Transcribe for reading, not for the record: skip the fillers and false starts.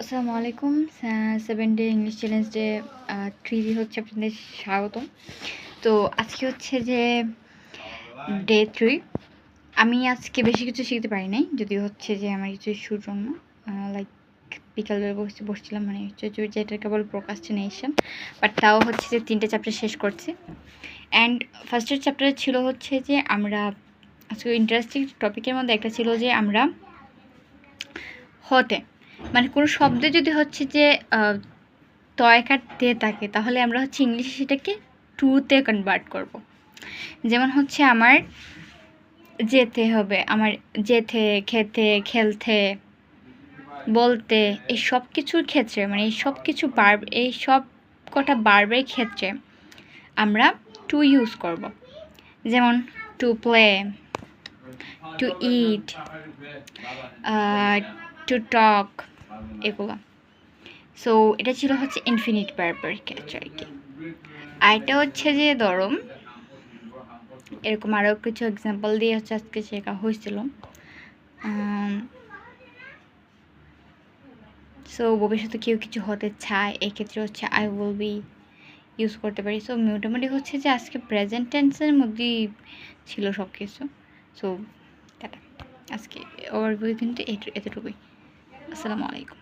আসসালামু আলাইকুম। 7 day English challenge day 3 হচ্ছে আপনাদের স্বাগতম। তো আজকে হচ্ছে যে ডে 3। আমি আজকে বেশি কিছু শিখতে পারি নাই, যদিও হচ্ছে যে আমার কিছু ইস্যুর জন্য লাইক বিকালবেলা বসছিলাম, মানে হচ্ছে যেটাকে বলে প্রোক্রাস্টিনেশন, বাট তাও হচ্ছে যে 3টে চ্যাপ্টার শেষ করছি। অ্যান্ড ফার্স্টের চ্যাপ্টারে ছিল হচ্ছে যে আমরা আজকে ইন্টারেস্টিং টপিকের মধ্যে একটা ছিল যে আমরা হতে, মানে কোনো শব্দে যদি হচ্ছে যে তয়কার তে থাকে, তাহলে আমরা হচ্ছে ইংলিশে সেটাকে টুতে কনভার্ট করব। যেমন হচ্ছে আমার যেতে হবে, আমার যেতে, খেতে, খেলতে, বলতে, এই সব কিছুর ক্ষেত্রে, মানে এই সব কিছু বার্ব, এই সব কটা বার্বের ক্ষেত্রে আমরা টু ইউজ করব। যেমন to play, to eat, to talk, এগুলো। সো এটা ছিল হচ্ছে ইনফিনিট ভার্বের ক্ষেত্রে আর কি। আর এটা হচ্ছে যে ধরো এরকম আরও কিছু এক্সাম্পল দিয়ে হচ্ছে আজকে শেখা হয়েছিল। সো ভবিষ্যতে কেউ কিছু হতে চায়, এক্ষেত্রে হচ্ছে আই উইল বি ইউজ করতে পারি। সো মোটামুটি হচ্ছে যে আজকে প্রেজেন্ট টেন্সের মধ্যেই ছিল সব কিছু। সো আজকে ওভারভিউ কিন্তু এতটুকুই। আসসালামু আলাইকুম।